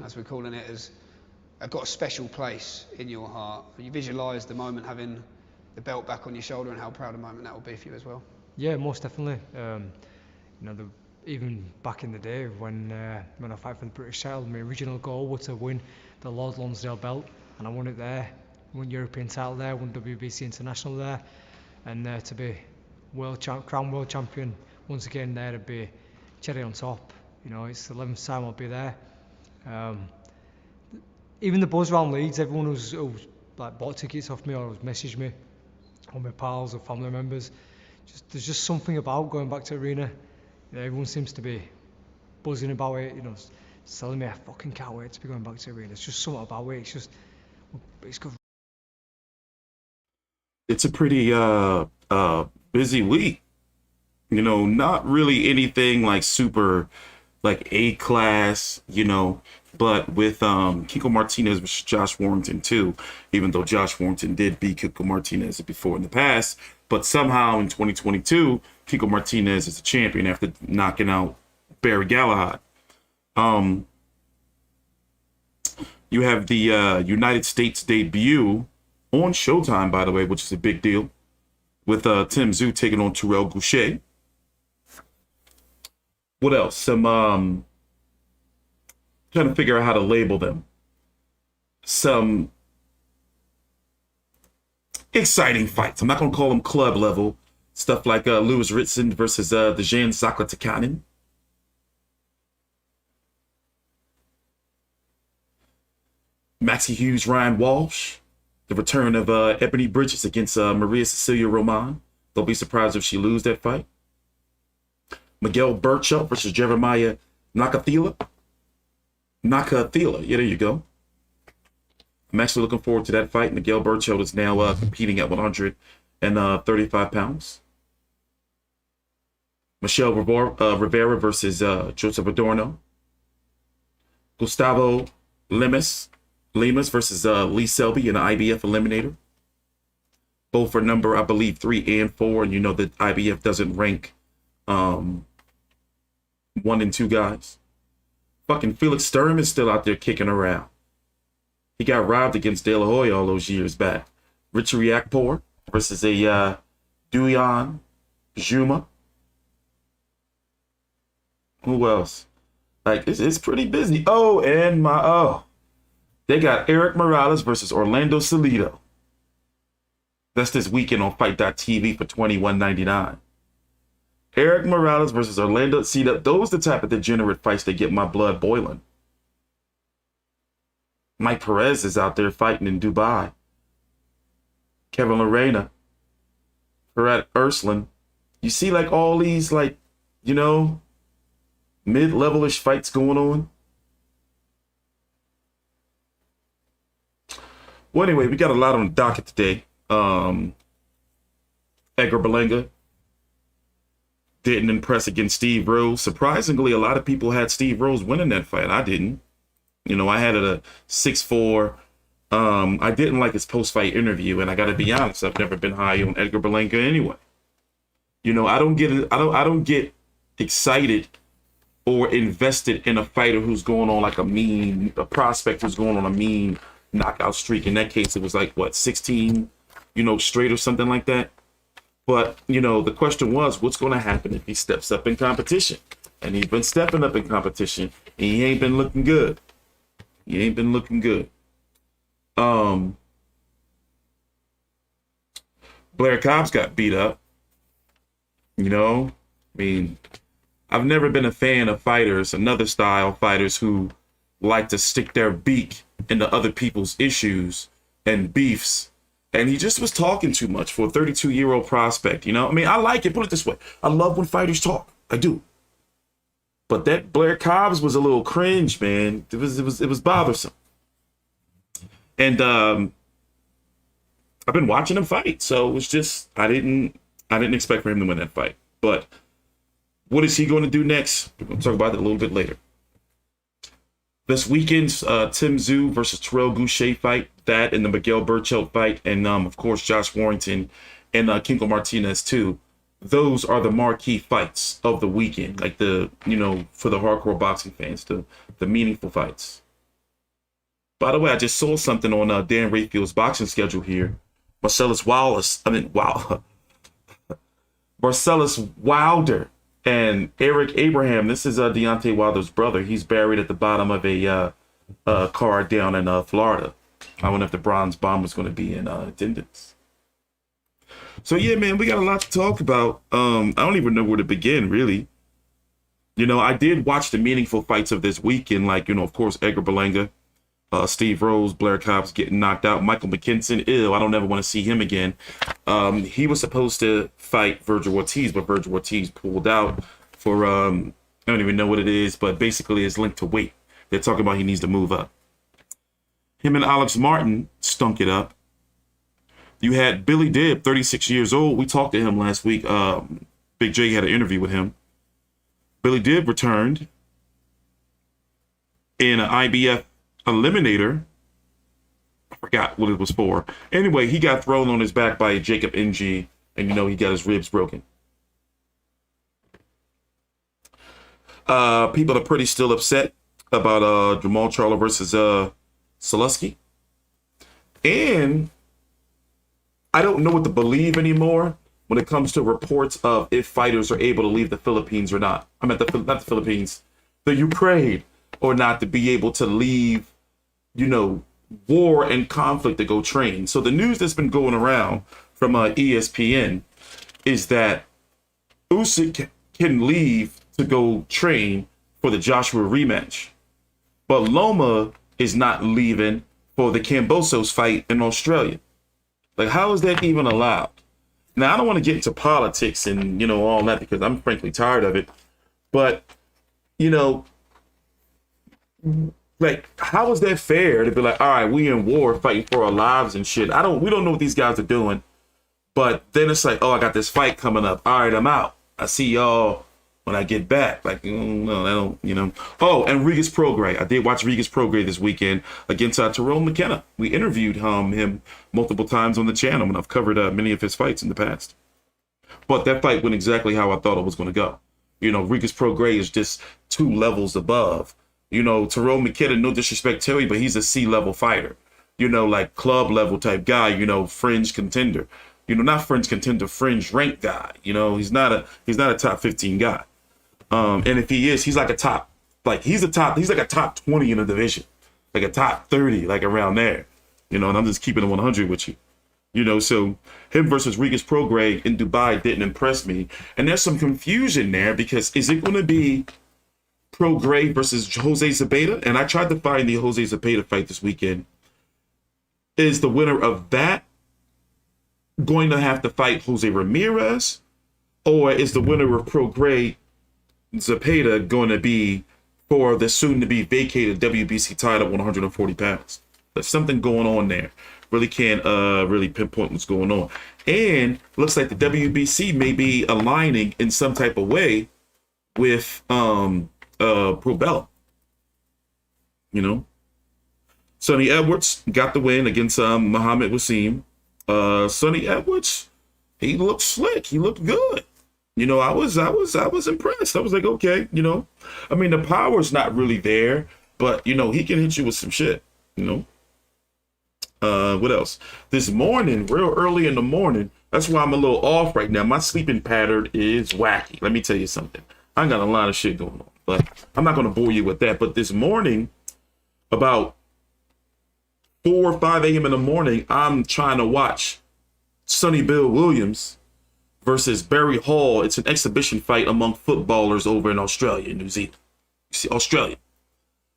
as we're calling it, has got a special place in your heart? You visualise the moment having the belt back on your shoulder and how proud a moment that will be for you as well? Yeah, most definitely. Even back in the day when I fight for the British title, my original goal was to win the Lord Lonsdale belt, and I won it there. Won European title there, won WBC International there, and to be crown world champion once again there, to be cherry on top. It's the 11th time I'll be there. Even the buzz around Leeds, everyone who's like bought tickets off me or who's messaged me, or my pals or family members, there's just something about going back to arena. Everyone seems to be buzzing about it, telling me I fucking can't wait to be going back to arena. It's just something about it. It's good. It's a pretty busy week. Not really anything like super like A class, but with Kiko Martinez versus Josh Warrington too, even though Josh Warrington did beat Kiko Martinez before in the past, but somehow in 2022, Kiko Martinez is a champion after knocking out Barry Galahad. You have the United States debut on Showtime, by the way, which is a big deal, with Tzsyu taking on Dirrell Gausha. What else? Some trying to figure out how to label them. Some exciting fights. I'm not going to call them club level. Stuff like Lewis Ritson versus Dejan Zaklatikanen. Maxie Hughes, Ryan Walsh. The return of Ebony Bridges against Maria Cecilia Roman. Don't be surprised if she loses that fight. Miguel Berchelt versus Jeremiah Nakathila. Yeah, there you go. I'm actually looking forward to that fight. Miguel Berchelt is now competing at 135 pounds. Michelle Rivera versus Joseph Adorno. Gustavo Lemus versus Lee Selby in an IBF eliminator. Both for number, I believe, 3 and 4. And you know that IBF doesn't rank 1 and 2 guys. Fucking Felix Sturm is still out there kicking around. He got robbed against De La Hoya all those years back. Richard Riakporhe versus a Duyan Juma. Who else? Like, it's pretty busy. They got Eric Morales versus Orlando Salido. That's this weekend on Fight.tv for $21.99. Eric Morales versus Orlando. See, those are the type of degenerate fights that get my blood boiling. Mike Perez is out there fighting in Dubai. Kevin Lorena. Farad Urslan. You see, like, all these, like, mid-level-ish fights going on. Well, anyway, we got a lot on the docket today. Edgar Berlanga didn't impress against Steve Rose. Surprisingly, a lot of people had Steve Rose winning that fight. I didn't. I had it a 6-4. I didn't like his post-fight interview, and I got to be honest, I've never been high on Edgar Berlanga anyway. I don't get excited or invested in a fighter who's going on like a prospect who's going on a mean knockout streak. In that case, it was like, 16, straight or something like that. But, the question was, what's going to happen if he steps up in competition? And he's been stepping up in competition, and he ain't been looking good. Blair Cobbs got beat up. I've never been a fan of fighters, another style fighters who like to stick their beak into other people's issues and beefs. And he just was talking too much for a 32-year-old prospect, I like it. Put it this way. I love when fighters talk. I do. But that Blair Cobbs was a little cringe, man. It was bothersome. And I've been watching him fight, so it was just I didn't expect for him to win that fight. But what is he going to do next? We're going to talk about that a little bit later. This weekend's Tzsyu versus Dirrell Gausha fight, that and the Miguel Berchelt fight, and of course Josh Warrington and Kiko Martinez too. Those are the marquee fights of the weekend, like for the hardcore boxing fans, the meaningful fights. By the way, I just saw something on Dan Rayfield's boxing schedule here. Marcellus Wilder and Eric Abraham. This is Deontay Wilder's brother. He's buried at the bottom of a card down in Florida. I wonder if the Bronze Bomb was going to be in attendance. So yeah, man, we got a lot to talk about. I don't even know where to begin, really. You know, I did watch the meaningful fights of this weekend, like, you know, of course, Edgar Berlanga, Steve Rose, Blair Cobbs getting knocked out, Michael McKinson, I don't ever want to see him again. He was supposed to fight Virgil Ortiz, but Virgil Ortiz pulled out for, I don't even know what it is, but basically it's linked to weight. They're talking about he needs to move up. Him and Alex Martin stunk it up. You had Billy Dibb, 36 years old. We talked to him last week. Big J had an interview with him. Billy Dibb returned in an IBF eliminator. I forgot what it was for. Anyway, he got thrown on his back by Jacob NG, and you know he got his ribs broken. People are pretty still upset about Jermall Charlo versus Sulecki. And I don't know what to believe anymore when it comes to reports of if fighters are able to leave the Philippines or not. I meant not the Philippines, the Ukraine, or not, to be able to leave, you know, war and conflict to go train. So the news that's been going around from ESPN is that Usyk can leave to go train for the Joshua rematch, but Loma is not leaving for the Kambosos fight in Australia. Like, how is that even allowed? Now, I don't want to get into politics and, you know, all that, because I'm frankly tired of it. But, you know, like, how is that fair to be like, all right, we in war fighting for our lives and shit? We don't know what these guys are doing. But then it's like, oh, I got this fight coming up. All right, I'm out. I see y'all when I get back. Like, no, I don't, you know. Oh, and Regis Prograis. I did watch Regis Prograis this weekend against Tyrone McKenna. We interviewed him multiple times on the channel, and I've covered many of his fights in the past. But that fight went exactly how I thought it was going to go. You know, Regis Prograis is just 2 levels above. You know, Tyrone McKenna, no disrespect to him, but he's a C-level fighter. You know, like club level type guy, you know, fringe contender. You know, not fringe contender, fringe rank guy. You know, he's not a top 15 guy. And if he is, he's like a top, he's like a top 20 in the division, like a top 30, like around there, you know, and I'm just keeping it 100 with you, you know. So him versus Regis Prograis in Dubai didn't impress me. And there's some confusion there, because is it going to be Prograis versus Jose Zepeda? And I tried to find the Jose Zepeda fight this weekend. Is the winner of that going to have to fight Jose Ramirez, or is the winner of Prograis Zepeda going to be for the soon-to-be vacated WBC title, 140 pounds? There's something going on there. Really can't really pinpoint what's going on. And looks like the WBC may be aligning in some type of way with Probella. You know? Sonny Edwards got the win against Muhammad Wasim. Sonny Edwards, he looked slick. He looked good. You know, I was impressed. I was like, okay, you know, I mean, the power's not really there, but you know, he can hit you with some shit, you know. What else? This morning, real early in the morning, that's why I'm a little off right now. My sleeping pattern is wacky. Let me tell you something. I got a lot of shit going on, but I'm not going to bore you with that. But this morning, about 4 or 5 a.m. in the morning, I'm trying to watch Sonny Bill Williams versus Barry Hall. It's an exhibition fight among footballers over in Australia and New Zealand. You see, Australia.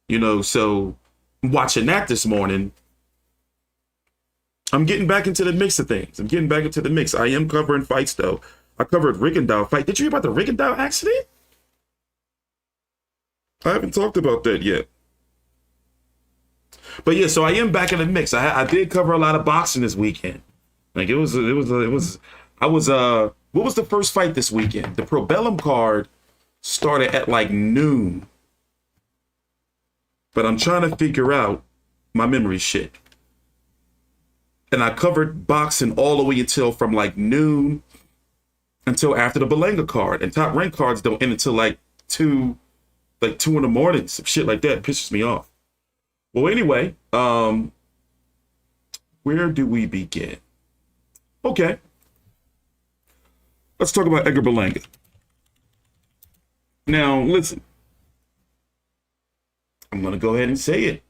You know, so I'm watching that this morning. I'm getting back into the mix of things. I am covering fights, though. I covered Rigondeaux fight. Did you hear about the Rigondeaux accident? I haven't talked about that yet. But yeah, so I am back in the mix. I did cover a lot of boxing this weekend. Like, what was the first fight this weekend? The Probellum card started at like noon. But I'm trying to figure out my memory shit. And I covered boxing all the way until from like noon until after the Berlanga card. And top rank cards don't end until like 2 in the morning. Some shit like that pisses me off. Well, anyway, where do we begin? Okay. Let's talk about Edgar Berlanga. Now, listen. I'm going to go ahead and say it.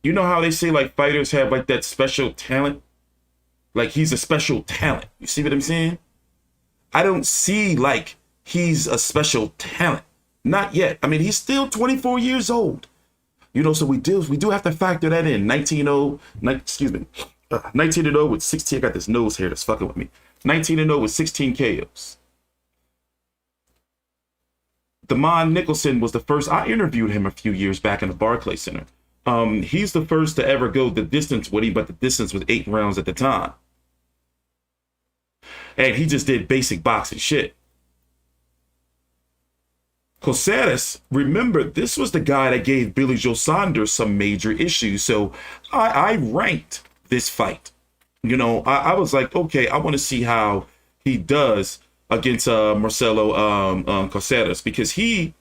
You know how they say, like, fighters have, like, that special talent? Like, he's a special talent. You see what I'm saying? I don't see, like, he's a special talent. Not yet. I mean, he's still 24 years old. You know, so we do have to factor that in. 19-0 with 16. I got this nose hair that's fucking with me. 19-0 with 16 KOs. Damon Nicholson was the first. I interviewed him a few years back in the Barclays Center. He's the first to ever go the distance with him, but the distance was 8 rounds at the time. And he just did basic boxing shit. Cosadas, remember, this was the guy that gave Billy Joe Saunders some major issues. So I ranked this fight. You know, I was like, okay, I want to see how he does against Marcelo Cosadas, because Billy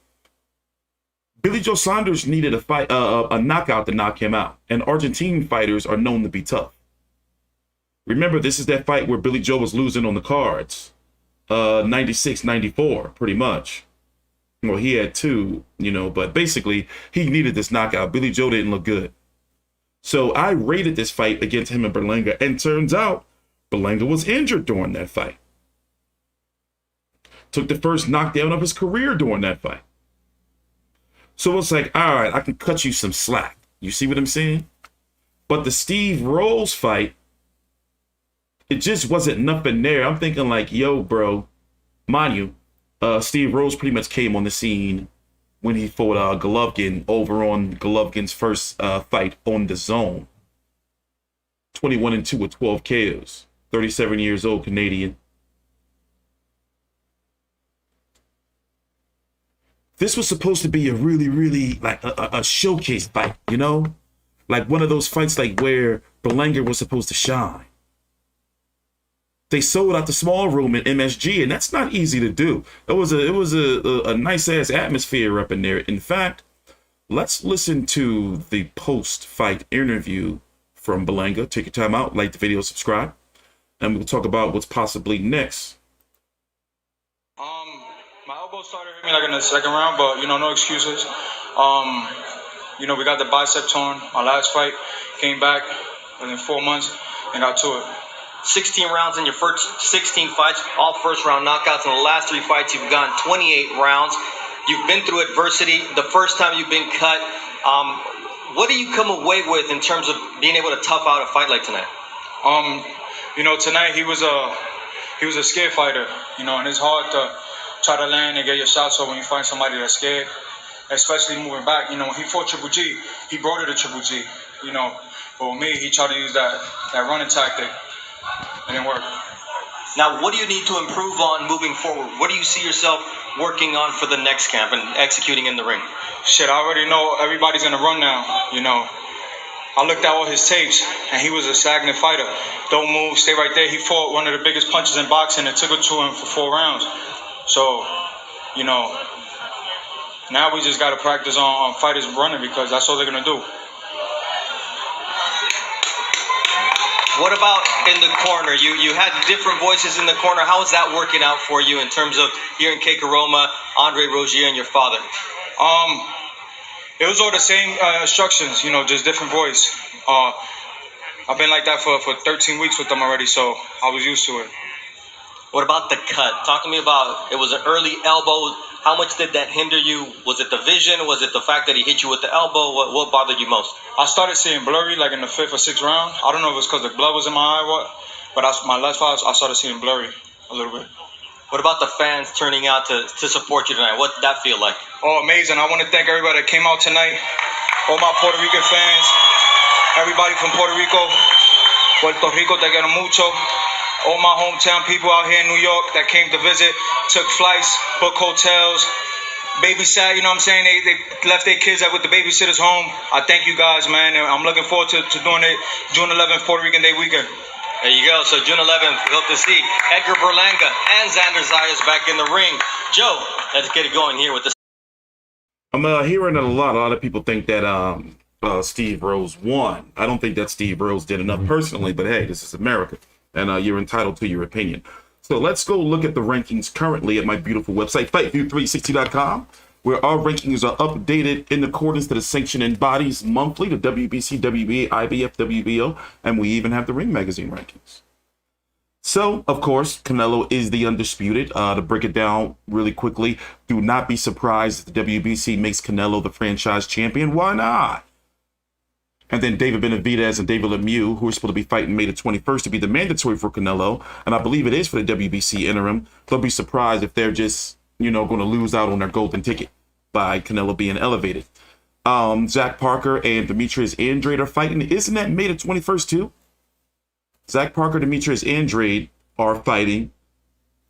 Joe Saunders needed a knockout to knock him out. And Argentine fighters are known to be tough. Remember, this is that fight where Billy Joe was losing on the cards. 96-94, pretty much. Well, he had 2, you know, but basically he needed this knockout. Billy Joe didn't look good. So I rated this fight against him and Berlanga, and turns out Berlanga was injured during that fight. Took the first knockdown of his career during that fight. So it's like, all right, I can cut you some slack. You see what I'm saying? But the Steve Rolls fight, it just wasn't nothing there. I'm thinking like, yo, bro, mind you, Steve Rolls pretty much came on the scene when he fought Golovkin over on Golovkin's first fight on the Zone. 21-2 with 12 KOs. 37 years old Canadian. This was supposed to be a really, really like a showcase fight, you know? Like one of those fights like where Berlanga was supposed to shine. They sold out the small room at MSG, and that's not easy to do. It was a nice ass atmosphere up in there. In fact, let's listen to the post-fight interview from Berlanga. Take your time out, like the video, subscribe, and we'll talk about what's possibly next. My elbow started hurting me like in the second round, but you know, no excuses. You know, we got the bicep torn. My last fight came back within 4 months and got to it. 16 rounds in your first 16 fights, all first round knockouts. In the last 3 fights, you've gone 28 rounds. You've been through adversity. The first time you've been cut. What do you come away with in terms of being able to tough out a fight like tonight? You know, tonight he was a scared fighter. You know, and it's hard to try to land and get your shots off when you find somebody that's scared, especially moving back. You know, when he fought Triple G, he brought it to Triple G. You know, but with me, he tried to use that running tactic. It didn't work. Now, what do you need to improve on moving forward? What do you see yourself working on for the next camp and executing in the ring? Shit, I already know everybody's going to run now, you know. I looked at all his tapes, and he was a stagnant fighter. Don't move, stay right there. He fought one of the biggest punches in boxing and took it to him for 4 rounds. So, you know, now we just got to practice on fighters running, because that's all they're going to do. What about in the corner? You had different voices in the corner. How is that working out for you in terms of hearing Keiko Roma, Andre Rozier, and your father? It was all the same instructions, you know, just different voice. I've been like that for 13 weeks with them already, so I was used to it. What about the cut? Talk to me about, it was an early elbow. How much did that hinder you? Was it the vision? Was it the fact that he hit you with the elbow? What bothered you most? I started seeing blurry like in the 5th or 6th round. I don't know if it was because the blood was in my eye or what, but my left eye, I started seeing blurry a little bit. What about the fans turning out to support you tonight? What did that feel like? Oh, amazing. I want to thank everybody that came out tonight. All my Puerto Rican fans, everybody from Puerto Rico, Puerto Rico, te quiero mucho. All my hometown people out here in New York that came to visit, took flights, booked hotels, babysat, you know what I'm saying? They left their kids with the babysitters home. I thank you guys, man. And I'm looking forward to doing it June 11th, Puerto Rican Day weekend. There you go. So June 11th, we hope to see Edgar Berlanga and Xander Zayas back in the ring. Joe, let's get it going here with this. I'm hearing it a lot. A lot of people think that Steve Rose won. I don't think that Steve Rose did enough personally, but hey, this is America, and you're entitled to your opinion. So let's go look at the rankings currently at my beautiful website, FV360.com, where our rankings are updated in accordance to the sanctioning bodies monthly, the WBC, WBA, IBF, WBO, and we even have the Ring Magazine rankings. So, of course, Canelo is the undisputed. To break it down really quickly, do not be surprised if the WBC makes Canelo the franchise champion. Why not? And then David Benavidez and David Lemieux, who are supposed to be fighting May the 21st to be the mandatory for Canelo, and I believe it is for the WBC interim. Don't be surprised if they're just, going to lose out on their golden ticket by Canelo being elevated. Zach Parker and Demetrius Andrade are fighting. Isn't that May the 21st too? Zach Parker, Demetrius Andrade are fighting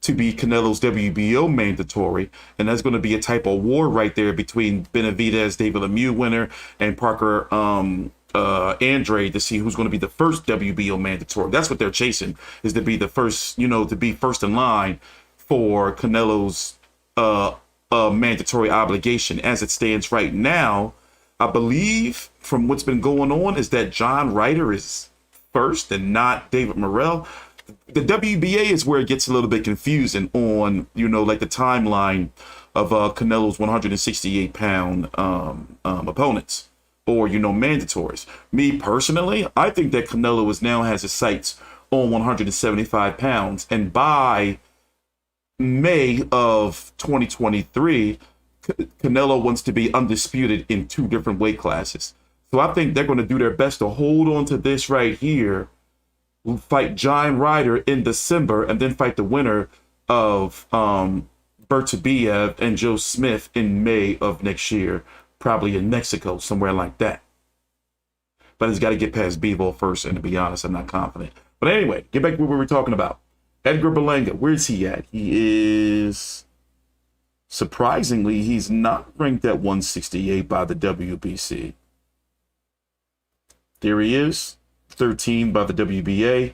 to be Canelo's WBO mandatory, and that's going to be a type of war right there between Benavidez, David Lemieux winner, and Parker Andrade to see who's going to be the first WBO mandatory. That's what they're chasing, is to be the first, to be first in line for Canelo's mandatory obligation. As it stands right now, I believe from what's been going on is that John Ryder is first and not David Morrell. The WBA is where it gets a little bit confusing on, like the timeline of Canelo's 168-pound opponents or, mandatories. Me personally, I think that Canelo has his sights on 175 pounds. And by May of 2023, Canelo wants to be undisputed in 2 different weight classes. So I think they're going to do their best to hold on to this right here, fight John Ryder in December, and then fight the winner of Berchelt and Joe Smith in May of next year, probably in Mexico, somewhere like that. But it's got to get past Bivol first, and to be honest, I'm not confident. But anyway, get back to what we were talking about. Edgar Berlanga, where's he at? He is, surprisingly, he's not ranked at 168 by the WBC. There he is, 13 by the WBA.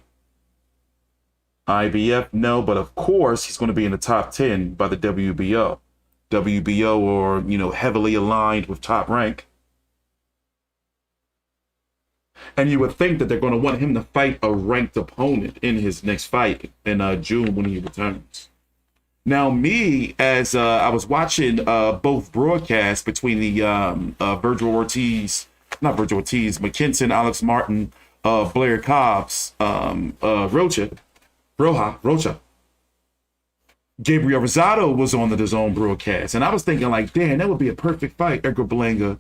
IBF, no, but of course he's going to be in the top 10 by the WBO. WBO, or, heavily aligned with Top Rank. And you would think that they're going to want him to fight a ranked opponent in his next fight in June when he returns. Now, me, as I was watching both broadcasts between the McKinson, Alex Martin, Blair Cobbs, Rocha. Gabriel Rosado was on the DAZN broadcast, and I was thinking like, damn, that would be a perfect fight, Edgar Berlanga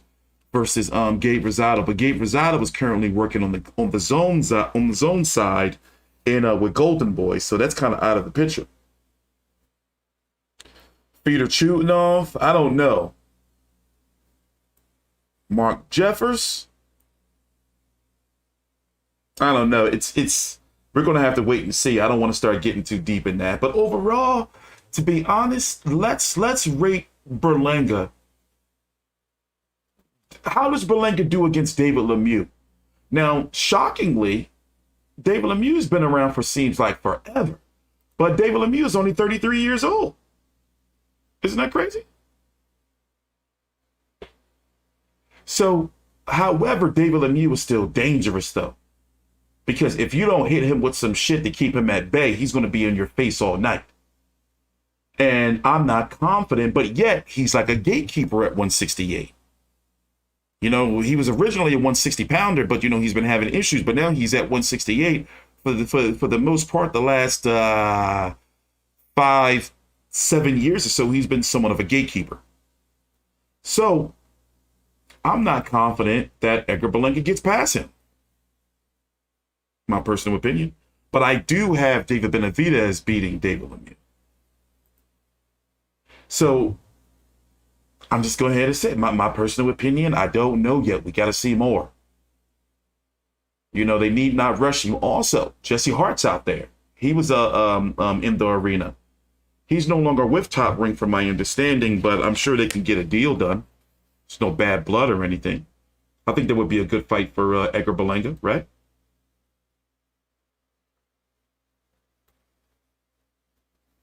versus Gabe Rosado. But Gabe Rosado was currently working on the zone side in with Golden Boy, so that's kind of out of the picture. Peter Chutinov, I don't know. Mark Jeffers, I don't know. It's we're gonna have to wait and see. I don't want to start getting too deep in that. But overall, to be honest, let's rate Berlanga. How does Berlanga do against David Lemieux? Now, shockingly, David Lemieux's been around for seems like forever. But David Lemieux is only 33 years old. Isn't that crazy? So, however, David Lemieux is still dangerous, though. Because if you don't hit him with some shit to keep him at bay, he's going to be in your face all night. And I'm not confident, but yet he's like a gatekeeper at 168. He was originally a 160 pounder, but he's been having issues. But now he's at 168 for the most part. The last 5-7 years or so, he's been somewhat of a gatekeeper. So I'm not confident that Edgar Berlanga gets past him. My personal opinion. But I do have David Benavidez beating David Lemieux. So I'm just going ahead and say my personal opinion. I don't know yet. We got to see more. They need not rush you. Also, Jesse Hart's out there. He was in the arena. He's no longer with Top Rank from my understanding, but I'm sure they can get a deal done. It's no bad blood or anything. I think that would be a good fight for Edgar Berlanga, right?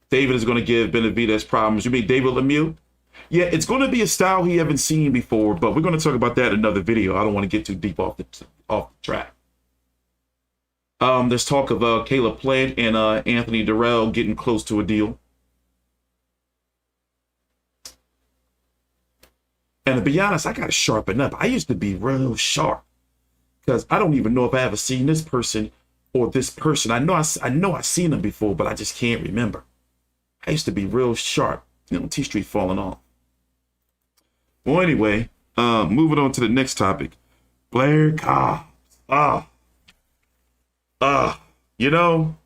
David is going to give Benavidez problems. You mean David Lemieux? Yeah, it's going to be a style he haven't seen before, but we're going to talk about that in another video. I don't want to get too deep off the track. There's talk of Caleb Plant and Anthony Dirrell getting close to a deal. And to be honest, I got to sharpen up. I used to be real sharp because I don't even know if I ever seen this person or this person. I know I've seen them before, but I just can't remember. I used to be real sharp. You know, T Street falling off. Well, anyway, moving on to the next topic. Blair Cobbs. You know,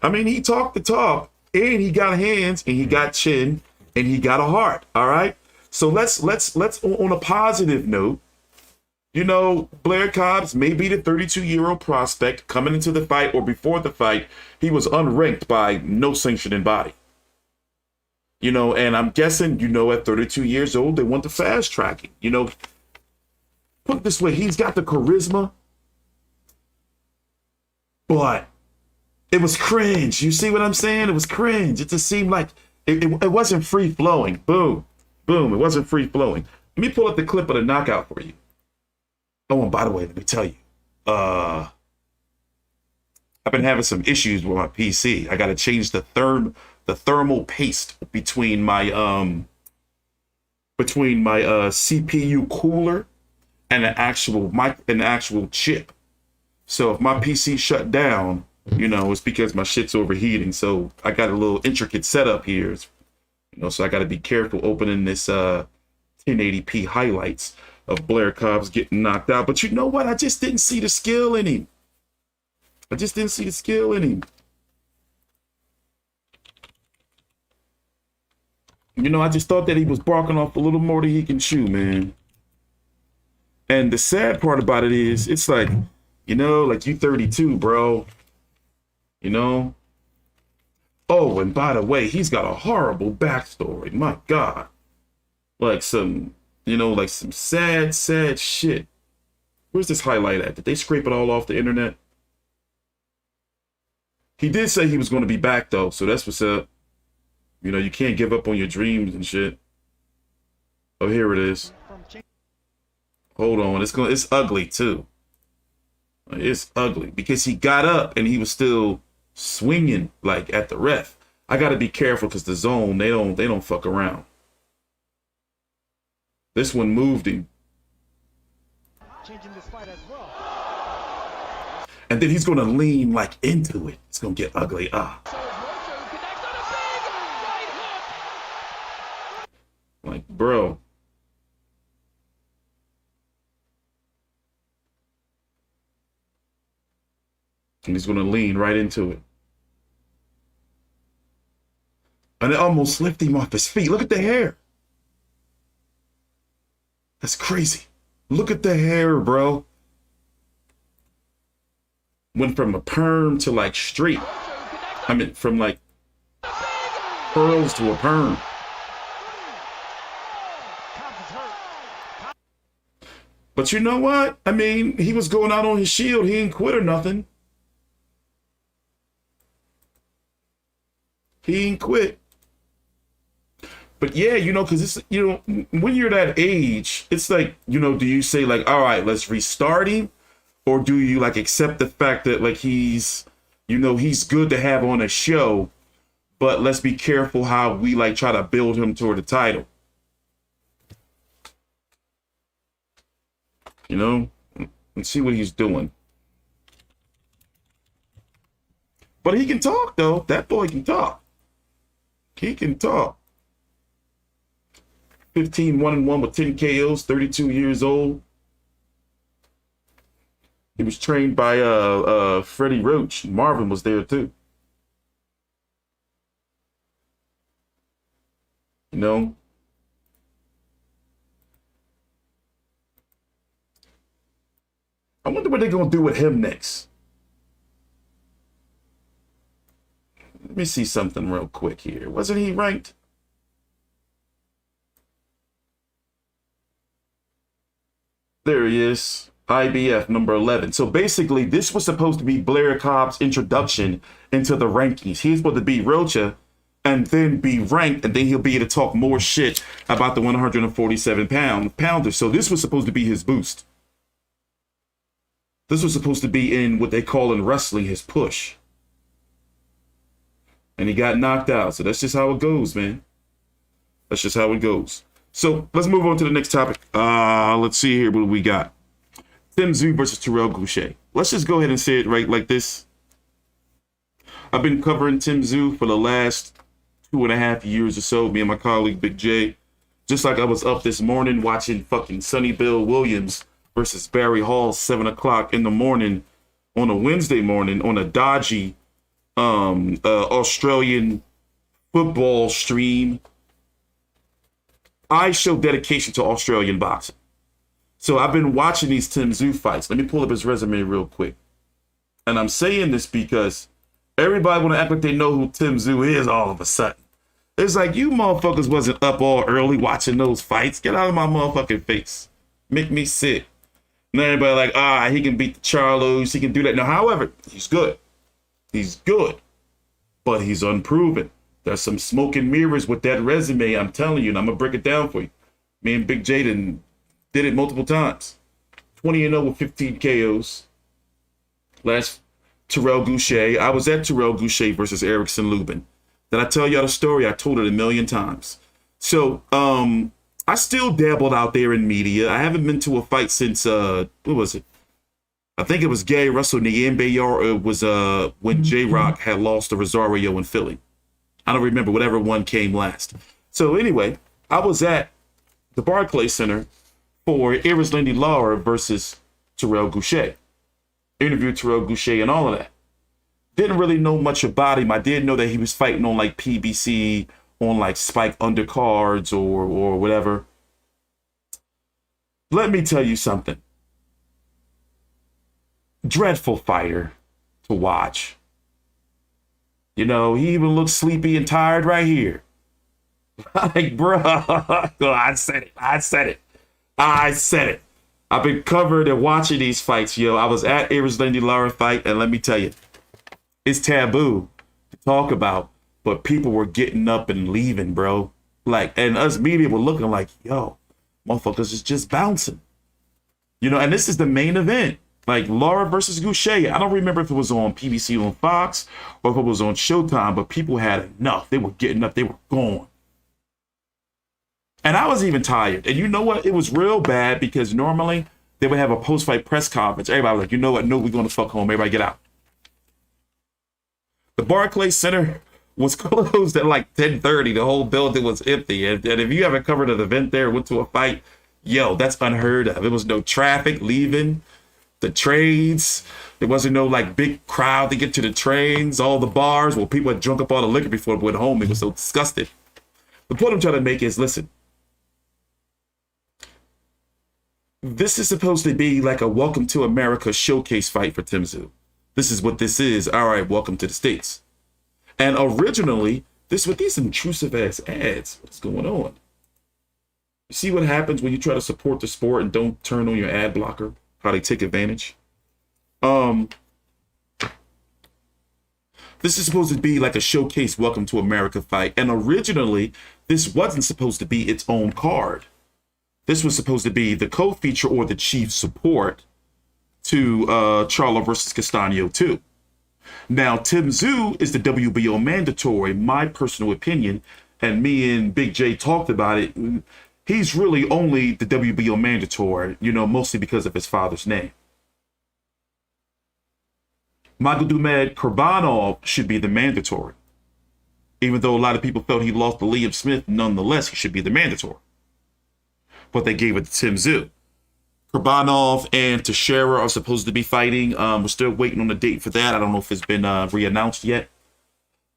I mean, he talked the talk, and he got hands, and he got chin, and he got a heart. All right. So let's on a positive note, you know, Blair Cobbs may be the 32-year-old prospect coming into the fight, or before the fight, he was unranked by no sanctioning body. You know, and I'm guessing, you know, at 32 years old, they want the fast tracking. You know, put it this way, he's got the charisma, but it was cringe. You see what I'm saying? It was cringe. It just seemed like it wasn't free flowing. Boom. Boom. It wasn't free flowing. Let me pull up the clip of the knockout for you. Oh, and by the way, let me tell you, I've been having some issues with my PC. I got to change the thermal paste between my CPU cooler and an actual chip. So if my PC shut down, you know, it's because my shit's overheating. So I got a little intricate setup here. You know, so I got to be careful opening this 1080p highlights of Blair Cobbs getting knocked out. But you know what? I just didn't see the skill in him. You know, I just thought that he was barking off a little more than he can chew, man. And the sad part about it is, it's like, you know, like you 32, bro. You know? Oh, and by the way, he's got a horrible backstory. My God. Like some, you know, like some sad shit. Where's this highlight at? Did they scrape it all off the internet? He did say he was going to be back, though, so that's what's up. You know, you can't give up on your dreams and shit. Oh, here it is. Hold on. It's ugly, too. It's ugly because he got up and he was still swinging like at the ref. I got to be careful because the zone, they don't fuck around. This one moved him. And then he's going to lean like into it. It's going to get ugly. Like, bro. And he's going to lean right into it. And it almost lifted him off his feet. Look at the hair. That's crazy. Look at the hair, bro. Went from a perm to like straight. I mean, from like curls to a perm. But you know what? I mean, he was going out on his shield. He didn't quit or nothing. He ain't quit. But yeah, you know, because it's, you know, when you're that age, it's like, you know, do you say like, all right, let's restart him? Or do you like accept the fact that like he's, you know, he's good to have on a show, but let's be careful how we like try to build him toward the title? You know, and see what he's doing. But he can talk, though. That boy can talk. He can talk. 1-1 with 10 KOs, 32 years old. He was trained by Freddie Roach. Marvin was there too. You know? I wonder what they're going to do with him next. Let me see something real quick here. Wasn't he ranked? There he is. IBF number 11. So basically, this was supposed to be Blair Cobbs' introduction into the rankings. He's supposed to beat Rocha and then be ranked, and then he'll be able to talk more shit about the 147 pounder. So this was supposed to be his boost. This was supposed to be in what they call in wrestling his push. And he got knocked out. So that's just how it goes, man. That's just how it goes. So let's move on to the next topic. Let's see here what we got. Tzsyu versus Dirrell Gausha. Let's just go ahead and say it right like this. I've been covering Tzsyu for the last 2.5 years or so, me and my colleague Big J. Just like I was up this morning watching fucking Sonny Bill Williams versus Barry Hall 7 o'clock in the morning on a Wednesday morning on a dodgy Australian football stream. I show dedication to Australian boxing. So I've been watching these Tzsyu fights. Let me pull up his resume real quick. And I'm saying this because everybody want to act like they know who Tzsyu is all of a sudden. It's like, you motherfuckers wasn't up all early watching those fights. Get out of my motherfucking face. Make me sick. And everybody like, he can beat the Charlos. He can do that. Now, however, he's good. He's good. But he's unproven. There's some smoke and mirrors with that resume, I'm telling you, and I'm going to break it down for you. Me and Big Jaden did it multiple times. 20-0 with 15 KOs. Last Dirrell Gausha. I was at Dirrell Gausha versus Erickson Lubin. Did I tell y'all the story? I told it 1,000,000 times. So, I still dabbled out there in media. I haven't been to a fight since, what was it? I think it was Gay Russell Nyembe, or it was when J-Rock had lost to Rosario in Philly. I don't remember, whatever one came last. So anyway, I was at the Barclays Center for Erislandy Lara versus Dirrell Gausha. Interviewed Dirrell Gausha and all of that. Didn't really know much about him. I did know that he was fighting on like PBC, on like Spike undercards or whatever. Let me tell you something. Dreadful fighter to watch. You know, he even looks sleepy and tired right here. Like, bro, I said it. I've been covered and watching these fights, yo. I was at Erislandy Lara fight, and let me tell you, it's taboo to talk about, but people were getting up and leaving, bro. Like, and us media were looking like, yo, motherfuckers is just bouncing. You know, and this is the main event. Like, Lara versus Gausha. I don't remember if it was on PBC on Fox or if it was on Showtime, but people had enough. They were getting up. They were gone. And I was even tired. And you know what? It was real bad because normally they would have a post-fight press conference. Everybody was like, you know what? No, we're going to fuck home. Everybody get out. The Barclays Center was closed at like 10:30. The whole building was empty. And if you haven't covered an event there, went to a fight, yo, that's unheard of. There was no traffic leaving. The trains, there wasn't no like big crowd to get to the trains, all the bars. Well, people had drunk up all the liquor before they went home. They were so disgusted. The point I'm trying to make is, listen, this is supposed to be like a welcome to America showcase fight for Tzsyu. This is what this is. All right, welcome to the States. And originally, this with these intrusive ass ads. What's going on? You see what happens when you try to support the sport and don't turn on your ad blocker? How they take advantage. This is supposed to be like a showcase welcome to America fight. And originally, this wasn't supposed to be its own card. This was supposed to be the co-feature or the chief support to Charlo versus Castano 2. Now, Tzsyu is the WBO mandatory, my personal opinion, and me and Big J talked about it. He's really only the WBO mandatory, you know, mostly because of his father's name. Magomed Kurbanov should be the mandatory. Even though a lot of people felt he lost to Liam Smith, nonetheless, he should be the mandatory. But they gave it to Tzsyu. Kurbanov and Teixeira are supposed to be fighting. We're still waiting on the date for that. I don't know if it's been re-announced yet.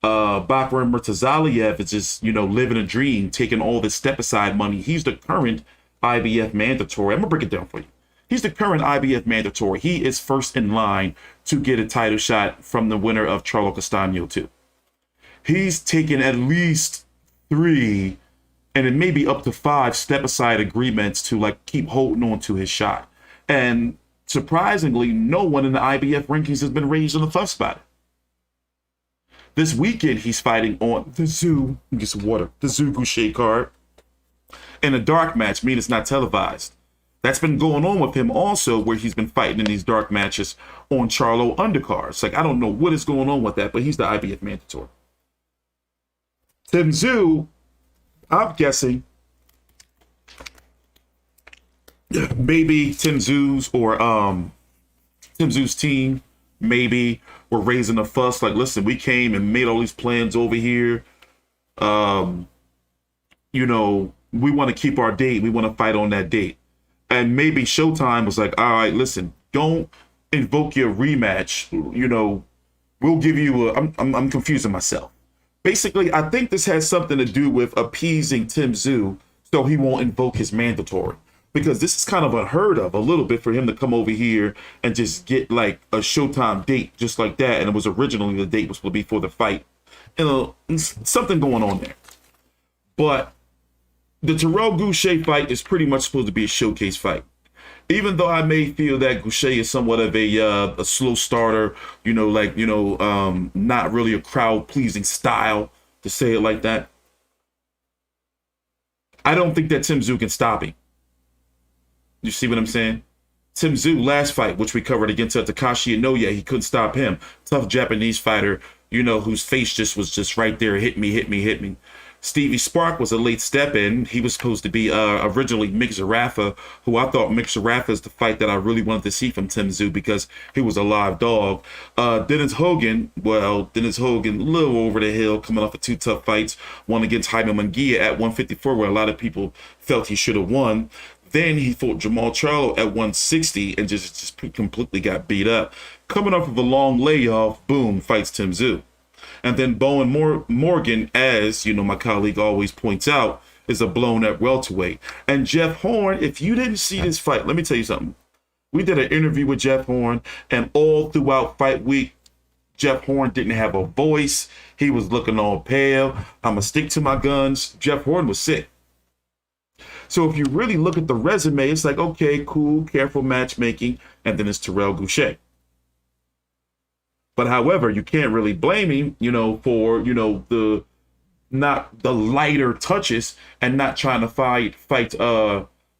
Bakram Murtazaliev is just, you know, living a dream, taking all this step-aside money. He's the current IBF mandatory. I'm going to break it down for you. He's the current IBF mandatory. He is first in line to get a title shot from the winner of Charlo Castano 2. He's taken at least 3, and it may be up to 5 step-aside agreements to, like, keep holding on to his shot. And surprisingly, no one in the IBF rankings has been raised on the fuss about it. This weekend, he's fighting on the Tzsyu, get some water, the Tzsyu Gausha card in a dark match, meaning it's not televised. That's been going on with him also, where he's been fighting in these dark matches on Charlo undercards. Like, I don't know what is going on with that, but he's the IBF mandatory. Tzsyu, I'm guessing maybe Tzsyu's or Tzsyu's team maybe were raising a fuss. Like, listen, we came and made all these plans over here. You know, we want to keep our date. We want to fight on that date. And maybe Showtime was like, all right, listen, don't invoke your rematch. You know, we'll give you a, I'm confusing myself. Basically, I think this has something to do with appeasing Tzsyu so he won't invoke his mandatory. Because this is kind of unheard of a little bit for him to come over here and just get like a Showtime date just like that. And it was originally the date was supposed to be for the fight. You know, something going on there. But the Dirrell Gausha fight is pretty much supposed to be a showcase fight. Even though I may feel that Gausha is somewhat of a slow starter, you know, like, you know, not really a crowd-pleasing style, to say it like that. I don't think that Tzsyu can stop him. You see what I'm saying? Tzsyu, last fight, which we covered against Takashi Inoue, he couldn't stop him. Tough Japanese fighter, you know, whose face just was just right there, hit me. Stevie Spark was a late step in. He was supposed to be originally Mick Zarafa, who I thought Mick Zarafa is the fight that I really wanted to see from Tzsyu because he was a live dog. Dennis Hogan, a little over the hill, coming off of 2 tough fights. One against Jaime Munguia at 154, where a lot of people felt he should have won. Then he fought Jermall Charlo at 160 and just completely got beat up. Coming off of a long layoff, boom, fights Tzsyu. And then Bowen Morgan, as you know, my colleague always points out, is a blown-up welterweight. And Jeff Horn, if you didn't see this fight, let me tell you something. We did an interview with Jeff Horn, and all throughout fight week, Jeff Horn didn't have a voice. He was looking all pale. I'm going to stick to my guns. Jeff Horn was sick. So if you really look at the resume, it's like, okay, cool, careful matchmaking, and then it's Dirrell Gausha. But however, you can't really blame him, you know, for, you know, the lighter touches and not trying to fight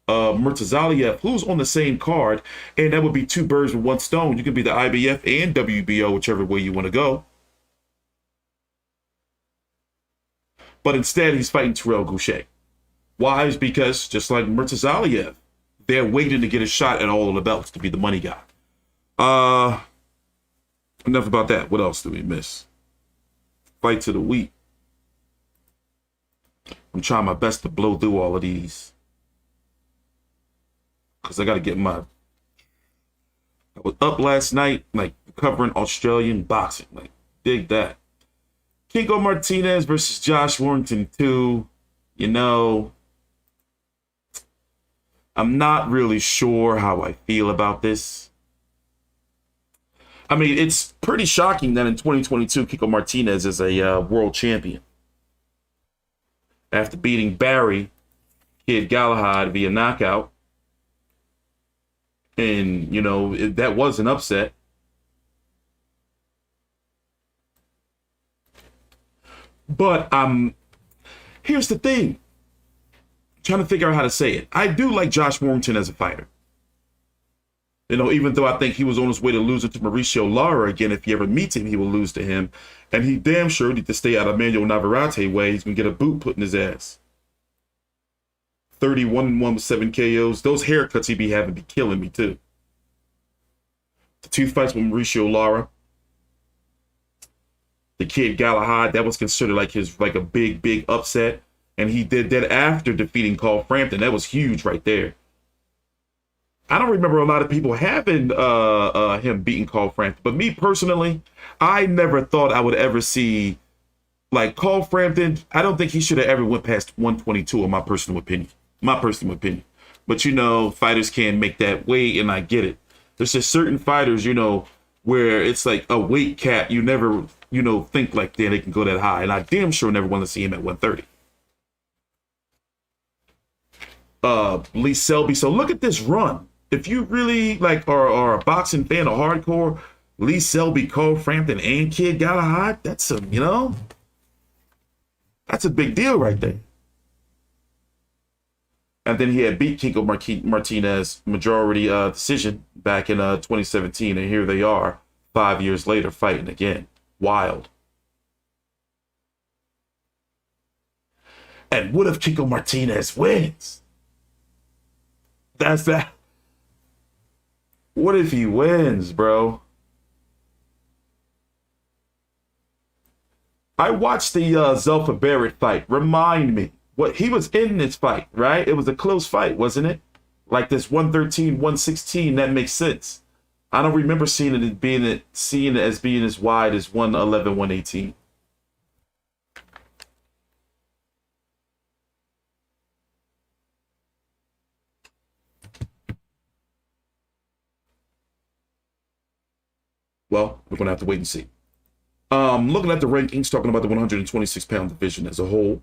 Murtazaliev, who's on the same card, and that would be 2 birds with 1 stone. You can be the IBF and WBO, whichever way you want to go. But instead, he's fighting Dirrell Gausha. Why? Is because, just like Murtazaliev, they're waiting to get a shot at all of the belts to be the money guy. Enough about that. What else do we miss? Fight to the week. I'm trying my best to blow through all of these, because I got to get I was up last night, like, covering Australian boxing. Like, dig that. Kiko Martinez versus Josh Warrington 2. You know, I'm not really sure how I feel about this. I mean, it's pretty shocking that in 2022, Kiko Martinez is a world champion. After beating Barry, Kid Galahad via knockout. And, you know, that was an upset. But here's the thing. I'm trying to figure out how to say it. I do like Josh Warrington as a fighter. You know, even though I think he was on his way to losing to Mauricio Lara again, if he ever meets him, he will lose to him. And he damn sure need to stay out of Manuel Navarrete way. He's going to get a boot put in his ass. 31-1 with 7 KOs. Those haircuts he be having be killing me, too. The 2 fights with Mauricio Lara. The Kid Galahad, that was considered like a big upset. And he did that after defeating Carl Frampton. That was huge right there. I don't remember a lot of people having him beating Carl Frampton. But me personally, I never thought I would ever see, like, Carl Frampton. I don't think he should have ever went past 122 in my personal opinion. But, you know, fighters can't make that weight, and I get it. There's just certain fighters, you know, where it's like a weight cap. You never, you know, think like they can go that high. And I damn sure never want to see him at 130. Lee Selby. So look at this run. If you really like are a boxing fan or hardcore, Lee Selby, Cole Frampton, and Kid Galahad. That's a, you know, that's a big deal right there. And then he had beat Kiko Martinez majority decision back in 2017. And here they are 5 years later fighting again. Wild. And what if Kiko Martinez wins? That's that. What if he wins, bro? I watched the Zelfa Barrett fight. Remind me. What, he was in this fight, right? It was a close fight, wasn't it? Like this 113, 116, that makes sense. I don't remember seeing it as being as wide as 111, 118. Well, we're gonna have to wait and see. Looking at the rankings, talking about the 126-pound division as a whole.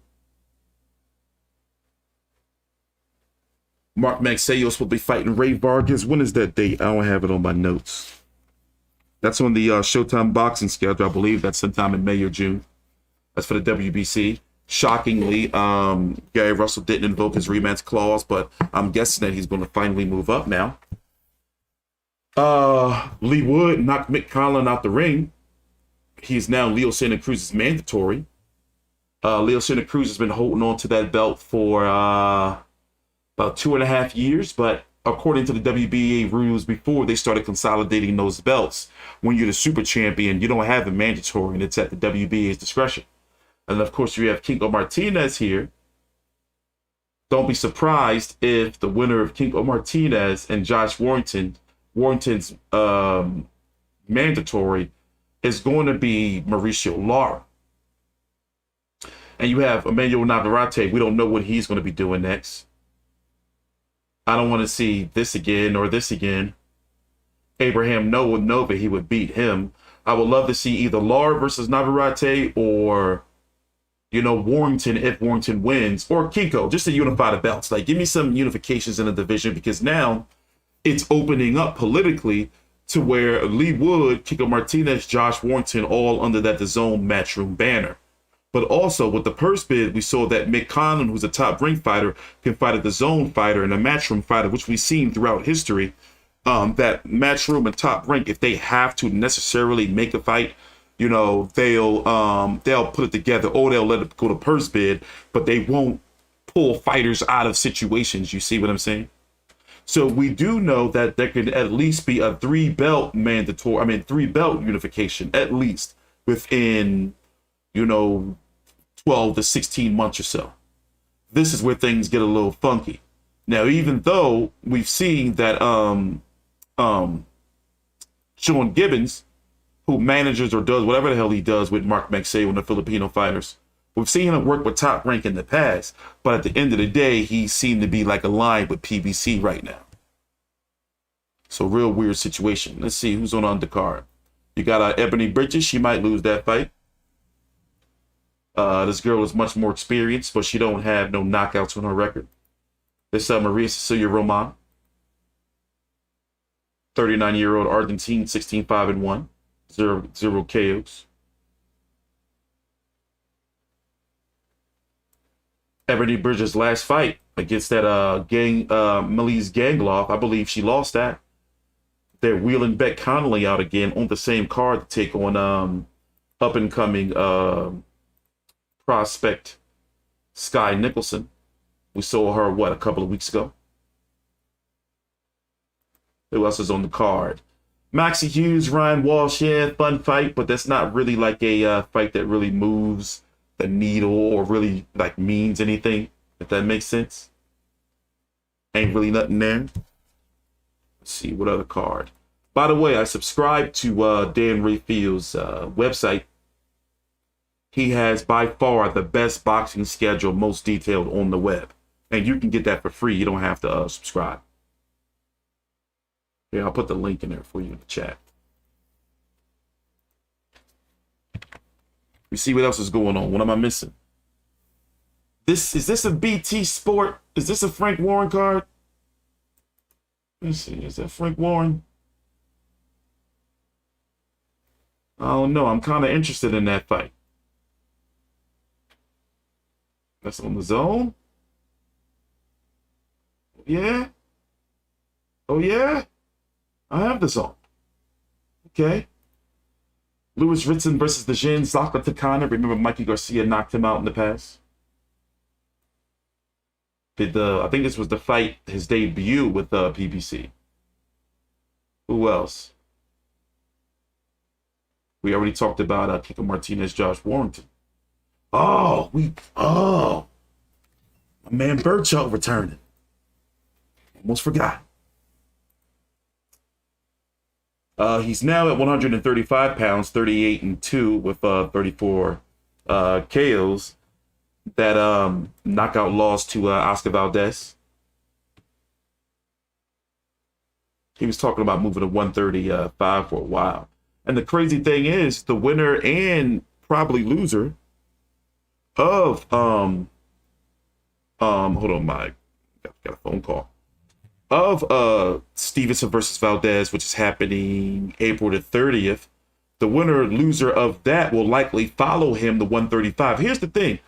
Mark Magsayo is supposed to be fighting Ray Vargas. When is that date? I don't have it on my notes. That's on the Showtime boxing schedule. I believe that's sometime in May or June. That's for the WBC. Shockingly, Gary Russell didn't invoke his rematch clause, but I'm guessing that he's going to finally move up now. Lee Wood knocked Mick Conlan out the ring. He's now Leo Santa Cruz's mandatory. Leo Santa Cruz has been holding on to that belt for about 2.5 years, but according to the WBA rules before they started consolidating those belts, when you're the super champion, you don't have a mandatory, and it's at the WBA's discretion. And of course, you have Kiko Martinez here. Don't be surprised if the winner of Kiko Martinez and Josh Warrington's mandatory is going to be Mauricio Lara. And you have Emmanuel Navarrete. We don't know what he's going to be doing next. I don't want to see this again or this again. Abraham Nova, he would beat him. I would love to see either Lara versus Navarrete or, you know, Warrington if Warrington wins, or Kiko, just to unify the belts. Like, give me some unifications in the division, because now it's opening up politically to where Lee Wood, Kiko Martinez, Josh Warrington, all under that DAZN Matchroom banner. But also with the purse bid, we saw that Mick Conlan, who's a top ring fighter, can fight a DAZN fighter and a Matchroom fighter, which we've seen throughout history. That Matchroom and top rank, if they have to necessarily make a fight, you know, they'll put it together, or they'll let it go to purse bid, but they won't pull fighters out of situations. You see what I'm saying? So we do know that there could at least be a 3-belt unification, at least within, you know, 12 to 16 months or so. This is where things get a little funky. Now, even though we've seen that Sean Gibbons, who manages or does whatever the hell he does with Mark Magsayo and the Filipino fighters, we've seen him work with Top Rank in the past, but at the end of the day, he seemed to be like aligned with PBC right now. So real weird situation. Let's see who's on the undercard. You got Ebony Bridges. She might lose that fight. This girl is much more experienced, but she don't have no knockouts on her record. This Maria Cecilia Roman, 39-year-old Argentine, 16-5-1, 0 KOs. Ebony Bridges' last fight against that Melise Gangloff, I believe she lost that. They're wheeling Beck Connolly out again on the same card to take on up-and-coming prospect Sky Nicholson. We saw her, a couple of weeks ago? Who else is on the card? Maxie Hughes, Ryan Walsh, yeah, fun fight, but that's not really like a fight that really moves the needle or really like means anything, if that makes sense. Ain't really nothing there. Let's see, what other card? By the way, I subscribe to Dan Rayfield's website. He has by far the best boxing schedule, most detailed on the web. And you can get that for free. You don't have to subscribe. Yeah, I'll put the link in there for you in the chat. We see what else is going on. What am I missing? Is this a BT Sport? Is this a Frank Warren card? Let's see. Is that Frank Warren? I don't know. I'm kind of interested in that fight. That's on the zone. Yeah. Oh, yeah? I have the zone. Okay. Louis Ritson versus the Jin Zaka Takana. Remember, Mikey Garcia knocked him out in the past. I think this was the fight, his debut with PBC. Who else? We already talked about Kiko Martinez, Josh Warrington. My man Berchelt returning. Almost forgot. He's now at 135 pounds, 38-2 with 34 KOs. That knockout loss to Oscar Valdez. He was talking about moving to 135 for a while. And the crazy thing is, the winner and probably loser of hold on, got a phone call. Of Stevenson versus Valdez, which is happening April the 30th. The winner, loser of that will likely follow him to 135. Here's the thing.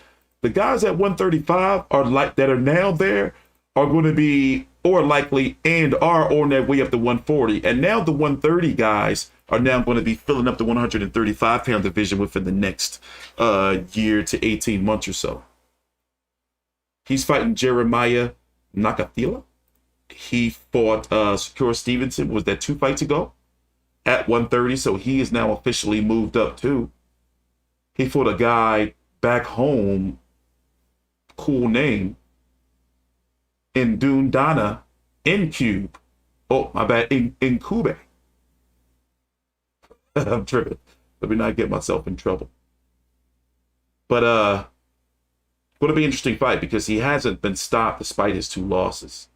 The guys at 135 that are now there are going to be or likely and are on their way up to 140. And now the 130 guys are now going to be filling up the 135 pound division within the next year to 18 months or so. He's fighting Jeremiah Nakathila. He fought Shakur Stevenson. Was that 2 fights ago? At 130. So he is now officially moved up too. He fought a guy back home. Cool name. In Dana in Cube. Oh, my bad. In Cube. I'm tripping. Let me not get myself in trouble. But going to be an interesting fight because he hasn't been stopped despite his 2 losses.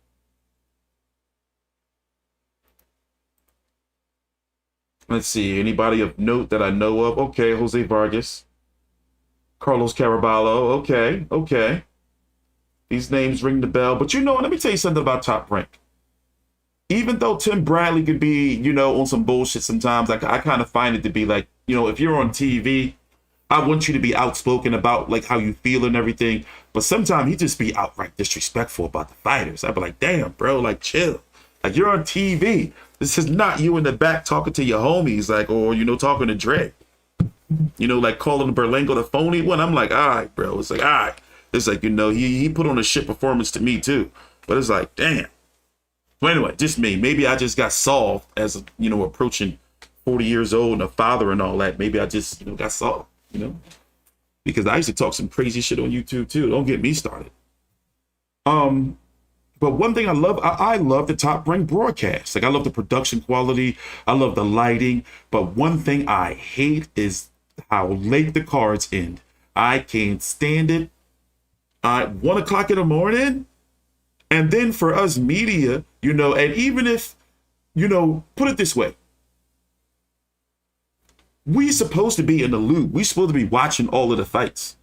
Let's see. Anybody of note that I know of? Okay, Jose Vargas. Carlos Caraballo. Okay. These names ring the bell. But let me tell you something about Top Rank. Even though Tim Bradley could be, on some bullshit sometimes, I kind of find it to be like, if you're on TV, I want you to be outspoken about like how you feel and everything. But sometimes he just be outright disrespectful about the fighters. I'd be like, damn, bro, like chill. Like you're on TV. This is not you in the back talking to your homies, like, or, talking to Dre. Like calling Berlanga the phony one. I'm like, all right, bro. It's like, all right. It's like, he put on a shit performance to me too. But it's like, damn. Well, anyway, just me. Maybe I just got solved as, approaching 40 years old and a father and all that. Maybe I just, got solved, Because I used to talk some crazy shit on YouTube too. Don't get me started. But one thing I love the Top Rank broadcast. Like I love the production quality. I love the lighting. But one thing I hate is how late the cards end. I can't stand it. 1 o'clock in the morning. And then for us media, and even if, put it this way. We supposed to be in the loop. We supposed to be watching all of the fights.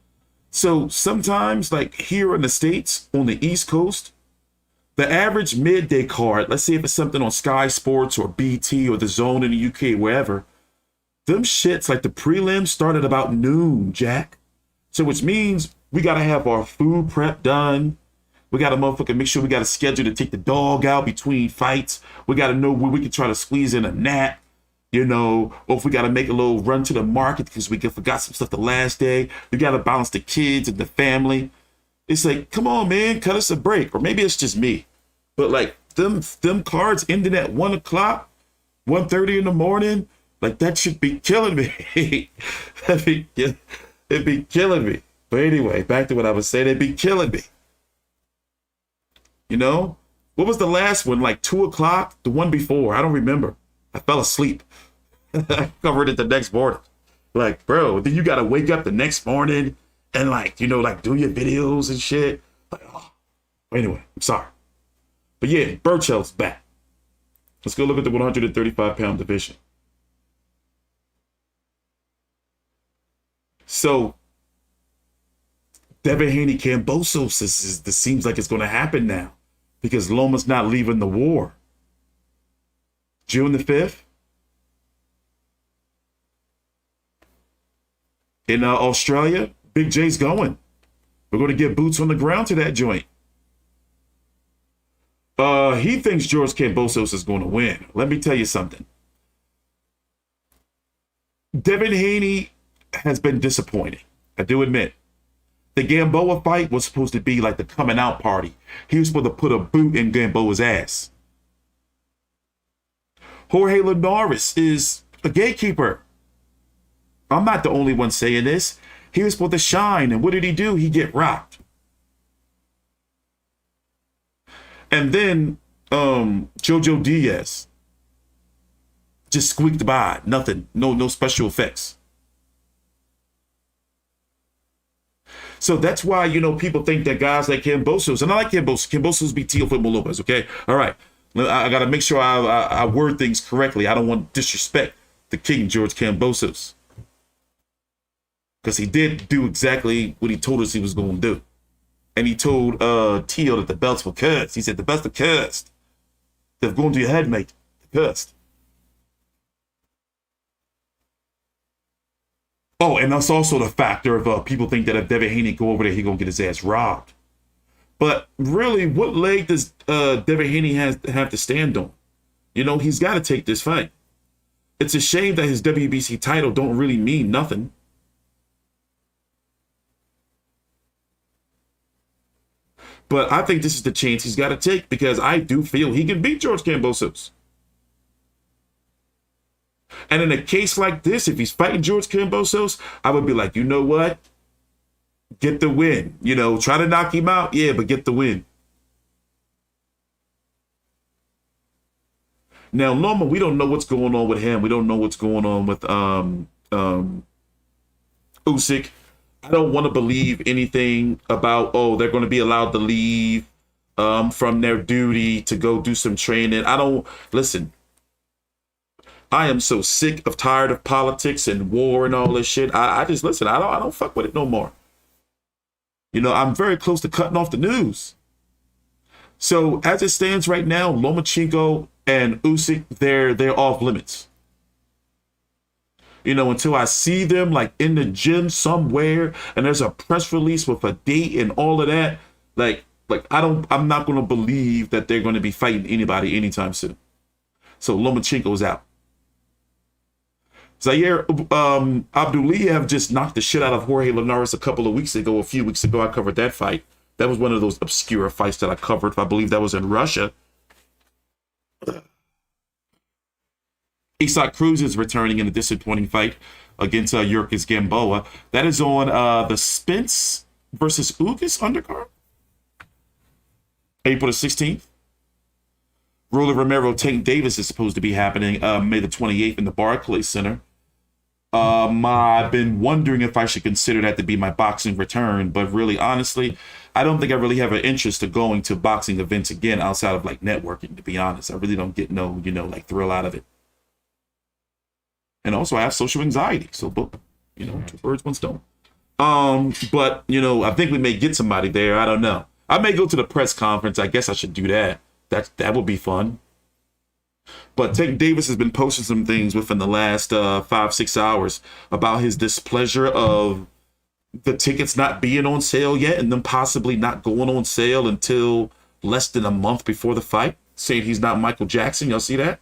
So sometimes like here in the States, on the East Coast, the average midday card, let's say if it's something on Sky Sports or BT or The Zone in the UK, wherever, them shits like the prelims start at about noon, Jack. So which means we got to have our food prep done. We got to motherfucking make sure we got a schedule to take the dog out between fights. We got to know where we can try to squeeze in a nap, or if we got to make a little run to the market because we forgot some stuff the last day. We got to balance the kids and the family. It's like, come on, man, cut us a break. Or maybe it's just me. But like them cards ending at 1 o'clock, 1:30 in the morning, like that should be killing me. It'd be killing me. But anyway, back to what I was saying, it'd be killing me. What was the last one? Like 2 o'clock? The one before? I don't remember. I fell asleep. I covered it the next morning. Like, bro, then you got to wake up the next morning and like, do your videos and shit. Like, oh. Anyway, I'm sorry. But yeah, Berchelt's back. Let's go look at the 135 pound division. So, Devin Haney-Cambosos, this seems like it's going to happen now because Loma's not leaving the war. June the 5th. In Australia, Big J's going. We're going to get boots on the ground to that joint. He thinks George Kambosos is going to win. Let me tell you something. Devin Haney has been disappointing. I do admit. The Gamboa fight was supposed to be like the coming out party. He was supposed to put a boot in Gamboa's ass. Jorge Linares is a gatekeeper. I'm not the only one saying this. He was supposed to shine, and what did he do? He get rocked. And then Jojo Diaz just squeaked by. Nothing. No special effects. So that's why, you know, people think that guys like Kambosos, and I like Kambosos. Kambosos beat Teofimo Lopez, okay? All right. I got to make sure I word things correctly. I don't want to disrespect the King, George Kambosos. Because he did do exactly what he told us he was going to do. And he told Teo that the belts were cursed. He said, the belts are cursed. They've gone to your head, mate. They're cursed. Oh, and that's also the factor of people think that if Devin Haney go over there, he's going to get his ass robbed. But really, what leg does Devin Haney have to stand on? You know, he's got to take this fight. It's a shame that his WBC title don't really mean nothing. But I think this is the chance he's got to take because I do feel he can beat George Kambosos. And in a case like this, if he's fighting George Kambosos, I would be like, you know what? Get the win. You know, try to knock him out. Yeah, but get the win. Now, Loma, we don't know what's going on with him. We don't know what's going on with Usyk. I don't want to believe anything about, oh, they're going to be allowed to leave from their duty to go do some training. Listen, I am so sick of tired of politics and war and all this shit. I just, listen, I don't fuck with it no more. You know, I'm very close to cutting off the news. So as it stands right now, Lomachenko and Usyk, they're off limits. You know, until I see them like in the gym somewhere and there's a press release with a date and all of that, I'm not going to believe that they're going to be fighting anybody anytime soon. So Lomachenko's out. Zaire Abdullayev just knocked the shit out of Jorge Linares a few weeks ago. I covered that fight. That was one of those obscure fights that I covered. I believe that was in Russia. Isak Cruz is returning in a disappointing fight against Yurkis Gamboa. That is on the Spence versus Ugas undercard. April the 16th. Rolly Romero, Tank Davis is supposed to be happening May the 28th in the Barclays Center. I've been wondering if I should consider that to be my boxing return, but really, honestly, I don't think I really have an interest of going to boxing events again outside of like networking, to be honest. I really don't get no, thrill out of it. And also I have social anxiety, so two birds, one stone. But I think we may get somebody there. I don't know. I may go to the press conference. I guess I should do that. That would be fun. But Tank Davis has been posting some things within the last 5-6 hours about his displeasure of the tickets not being on sale yet and them possibly not going on sale until less than a month before the fight, saying he's not Michael Jackson. Y'all see that?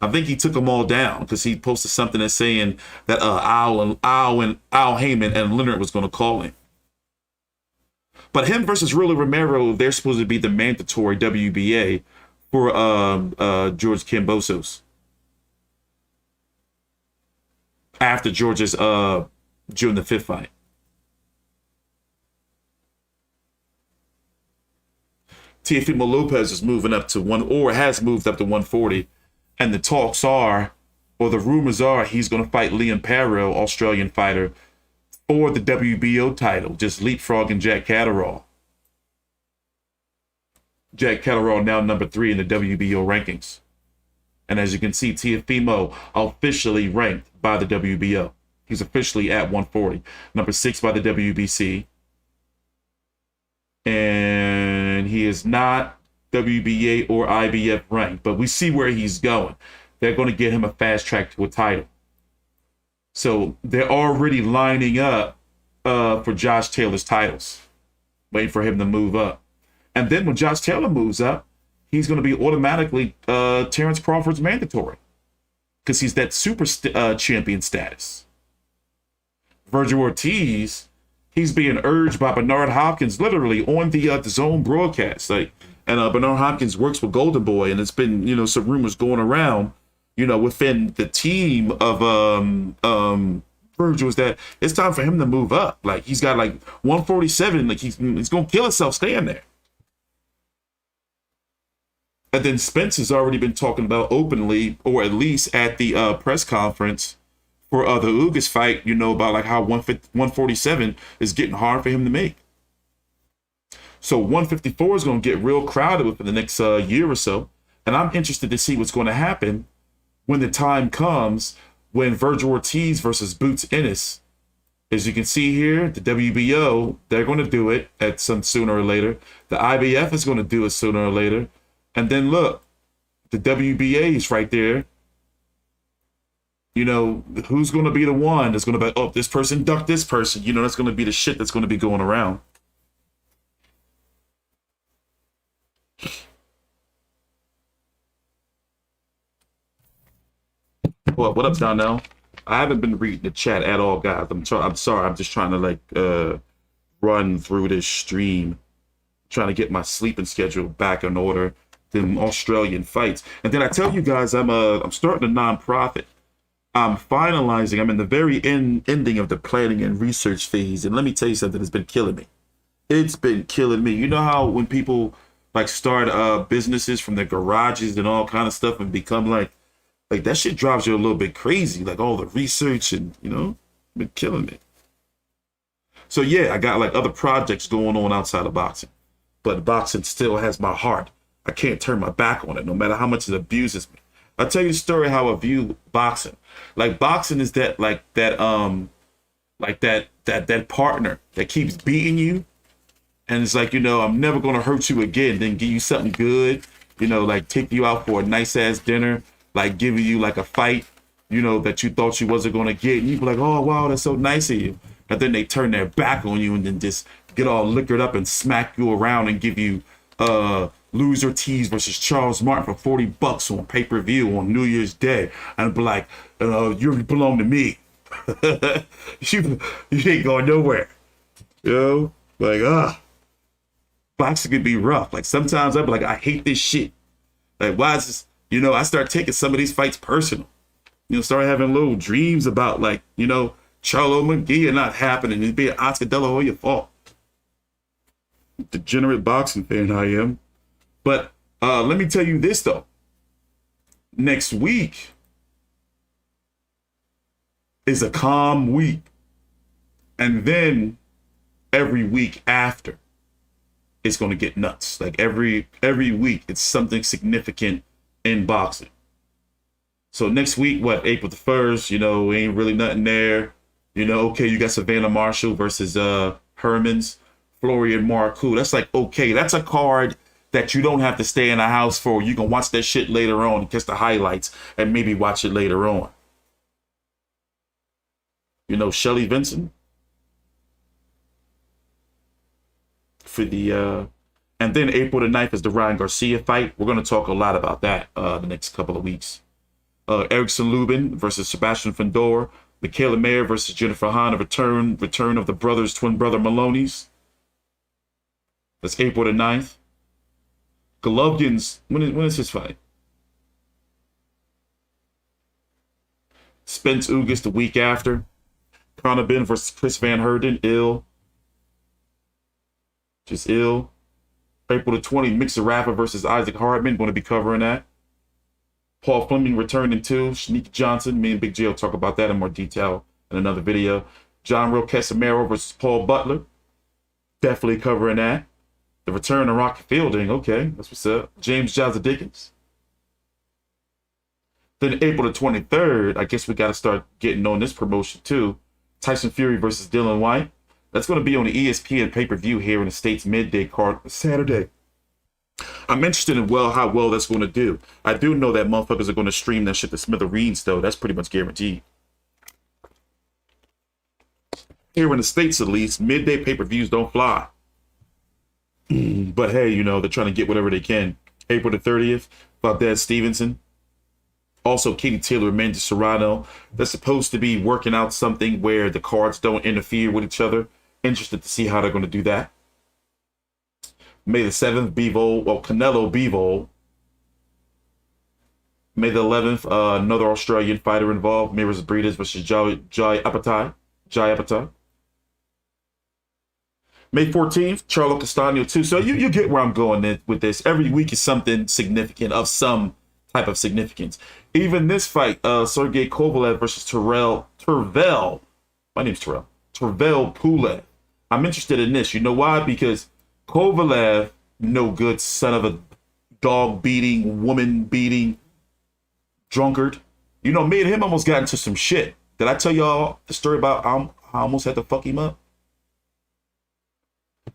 I think he took them all down because he posted something that's saying that Al Heyman and Leonard was going to call him. But him versus Rolly Romero, they're supposed to be the mandatory WBA for George Kambosos after George's June the 5th fight. Teofimo Lopez is moving up to has moved up to 140, and the talks are, or the rumors are, he's going to fight Liam Parrow, Australian fighter, for the WBO title, just leapfrogging Jack Catterall. Jack Catterall now number 3 in the WBO rankings. And as you can see, Teofimo officially ranked by the WBO. He's officially at 140. Number 6 by the WBC. And he is not WBA or IBF ranked, but we see where he's going. They're going to get him a fast track to a title. So they're already lining up for Josh Taylor's titles, waiting for him to move up. And then when Josh Taylor moves up, he's going to be automatically Terrence Crawford's mandatory because he's that super champion status. Virgil Ortiz, he's being urged by Bernard Hopkins literally on the Zone broadcast. And Bernard Hopkins works with Golden Boy, and it's been, some rumors going around, within the team of Virgil, is that it's time for him to move up. Like, he's got 147, like he's going to kill himself staying there. And then Spence has already been talking about openly, or at least at the press conference for the Ugas fight, about how 147 is getting hard for him to make. So 154 is going to get real crowded within the next year or so. And I'm interested to see what's going to happen when the time comes when Virgil Ortiz versus Boots Ennis. As you can see here, the WBO, they're going to do it at some sooner or later. The IBF is going to do it sooner or later. And then look, the WBA is right there. Who's going to be the one that's going to be, oh, this person ducked this person. That's going to be the shit that's going to be going around. What up, Donnell? I haven't been reading the chat at all, guys. I'm sorry. I'm just trying to run through this stream, trying to get my sleeping schedule back in order. Them Australian fights, and then I tell you guys, I'm starting a nonprofit. I'm finalizing. I'm in the very ending of the planning and research phase, and let me tell you something. It's been killing me. It's been killing me. You know how when people start businesses from their garages and all kind of stuff and become like that shit drives you a little bit crazy. Like all the research and been killing me. So yeah, I got other projects going on outside of boxing, but boxing still has my heart. I can't turn my back on it, no matter how much it abuses me. I'll tell you a story how I view boxing. Boxing is that partner that keeps beating you, and it's I'm never gonna hurt you again. Then give you something good, take you out for a nice ass dinner, giving you a fight, that you thought you wasn't gonna get, and you be like, oh wow, that's so nice of you. And then they turn their back on you and then just get all liquored up and smack you around and give you Luis Ortiz versus Charles Martin for $40 on pay-per-view on New Year's Day, and be like, you belong to me. you ain't going nowhere. Boxing can be rough. Sometimes I'm I hate this shit. Why is this? I start taking some of these fights personal. Start having little dreams about Charlo McGee not happening. It'd be an Oscar De La Hoya fault. Degenerate boxing fan I am. But let me tell you this, though. Next week is a calm week. And then every week after, it's going to get nuts. Every week, it's something significant in boxing. So next week, April the 1st, ain't really nothing there. Okay, you got Savannah Marshall versus Hermans, Florian Marcoux. That's okay. That's a card that you don't have to stay in the house for. You can watch that shit later on and catch the highlights and maybe watch it later on. Shelly Vincent for the and then April the 9th is the Ryan Garcia fight. We're going to talk a lot about that the next couple of weeks. Erickson Lubin versus Sebastian Fundora. Michaela Mayer versus Jennifer Hahn. A return of the twin brother Maloney's. That's April the 9th. Golovkin's, when is his fight? Spence Ugas the week after. Conor Ben versus Chris Van Herden, ill. Just ill. April the 20th, Mixer Rapper versus Isaac Hardman. Going to be covering that. Paul Fleming returning too. Shanika Johnson. Me and Big J will talk about that in more detail in another video. John Real Casamero versus Paul Butler. Definitely covering that. The return of Rocky Fielding. Okay, that's what's up. James Jazza Dickens. Then April the 23rd, I guess we got to start getting on this promotion too. Tyson Fury versus Dylan White. That's going to be on the ESPN pay-per-view here in the States midday card Saturday. I'm interested in how well that's going to do. I do know that motherfuckers are going to stream that shit to smithereens, though. That's pretty much guaranteed. Here in the States, at least, midday pay-per-views don't fly. But hey, you know, they're trying to get whatever they can. April the 30th, Valdez Stevenson. Also, Katie Taylor and Mandy Serrano. They're supposed to be working out something where the cards don't interfere with each other. Interested to see how they're going to do that. May the 7th, Canelo Bivol. May the 11th, another Australian fighter involved. Miras Breeders versus Jai Apatai. May 14th, Charlo Castano too. So you get where I'm going with this. Every week is something significant of some type of significance. Even this fight, Sergey Kovalev versus Tervel. My name's Tervel Pulev. I'm interested in this. You know why? Because Kovalev, no good son of a dog beating, woman beating drunkard. You know, me and him almost got into some shit. Did I tell y'all the story about how I almost had to fuck him up?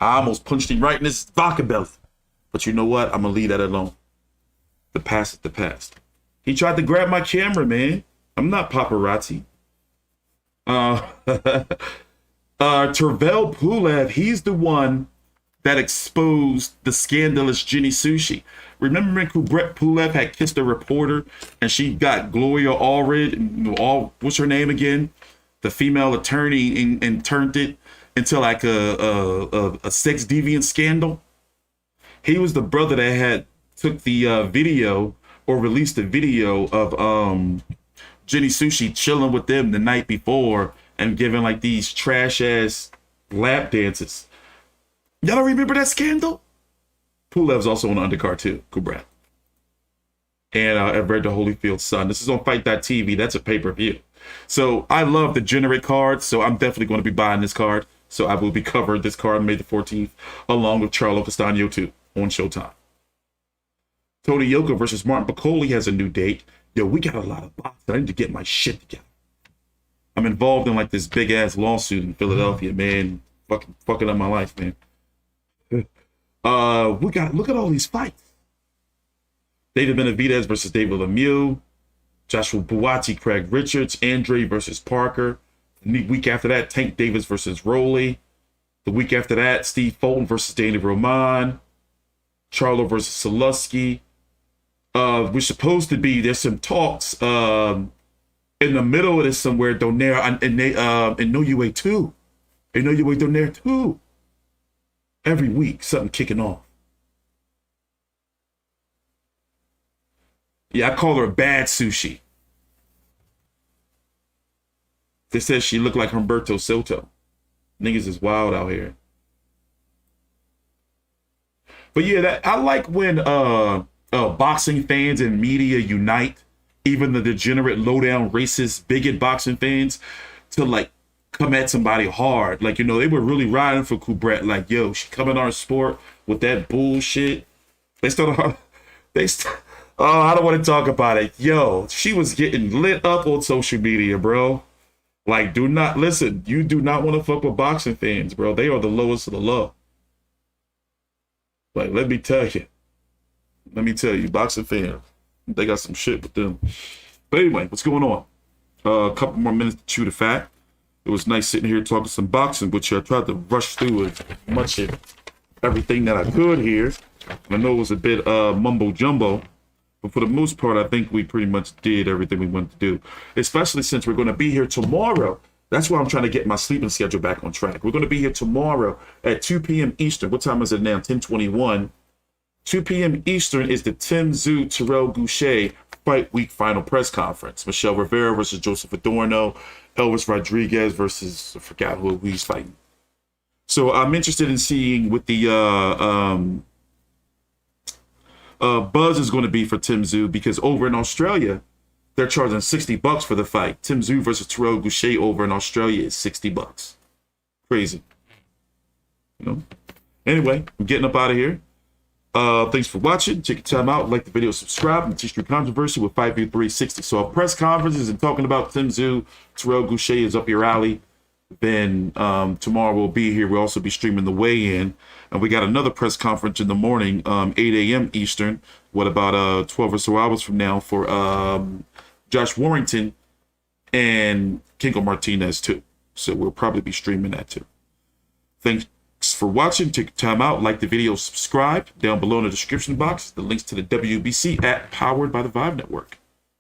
I almost punched him right in his vodka belt. But you know what? I'm going to leave that alone. The past is the past. He tried to grab my camera, man. I'm not paparazzi. Tervel Pulev, he's the one that exposed the scandalous Jenny Sushi. Remember when Kubrat Pulev had kissed a reporter and she got Gloria Allred, what's her name again? The female attorney, and turned it into like a sex deviant scandal? He was the brother that had took the video or released a video of Jenny Sushi chilling with them the night before and giving like these trash ass lap dances. Y'all don't remember that scandal? Pulev's also on the undercard too, Kubrat. And I've read the Holyfield Sun. This is on Fight.tv. That's a pay-per-view. So I love the Generate card, so I'm definitely going to be buying this card. So I will be covering this card on May the 14th, along with Charlo Castano too, on Showtime. Tony Yoka versus Martin Piccoli has a new date. Yo, we got a lot of boxing. I need to get my shit together. I'm involved in like this big ass lawsuit in Philadelphia, man. Fucking up my life, man. Look at all these fights. David Benavidez versus David Lemieux. Joshua Buatsi, Craig Richards. Andre versus Parker. The week after that, Tank Davis versus Rowley. The week after that, Steve Fulton versus Danny Roman. Charlo versus Sulecki. We're supposed to be, there's some talks in the middle of this somewhere, Donaire, in No UA 2. In No UA Donaire 2. Every week, something kicking off. Yeah, I call her bad sushi. They said she looked like Humberto Soto. Niggas is wild out here. But yeah, I like when boxing fans and media unite, even the degenerate, low-down, racist, bigot boxing fans, to like come at somebody hard. Like, you know, they were really riding for Kubrat. Like, yo, she coming our sport with that bullshit. I don't want to talk about it. Yo, she was getting lit up on social media, bro. Like, do not listen. You do not want to fuck with boxing fans, bro. They are the lowest of the low. Like, let me tell you, boxing fans, they got some shit with them. But anyway, what's going on? A couple more minutes to chew the fat. It was nice sitting here talking some boxing with you. I tried to rush through as much of everything that I could here. I know it was a bit mumbo jumbo, but for the most part, I think we pretty much did everything we wanted to do, especially since we're going to be here tomorrow. That's why I'm trying to get my sleeping schedule back on track. We're going to be here tomorrow at 2 p.m. Eastern. What time is it now? 10:21. 2 p.m. Eastern is the Tzsyu Dirrell Gausha Fight Week Final Press Conference. Michelle Rivera versus Joseph Adorno. Elvis Rodriguez versus, I forgot who he's fighting. So I'm interested in seeing what the buzz is going to be for Tzsyu, because over in Australia, they're charging $60 for the fight. Tzsyu versus Dirrell Gausha over in Australia is $60. Crazy. You know? Anyway, I'm getting up out of here. Thanks for watching. Take your time out, like the video, subscribe, and Tzsyu Controversy with FV360. So if press conferences and talking about Tzsyu, Dirrell Gausha is up your alley, then tomorrow we'll be here. We'll also be streaming the weigh-in. And we got another press conference in the morning, 8 a.m. Eastern. What about 12 or so hours from now for Josh Warrington and Kinko Martinez too. So we'll probably be streaming that too. Thanks for watching. Take time out, like the video, subscribe. Down below in the description box, the links to the WBC app powered by the Vive Network.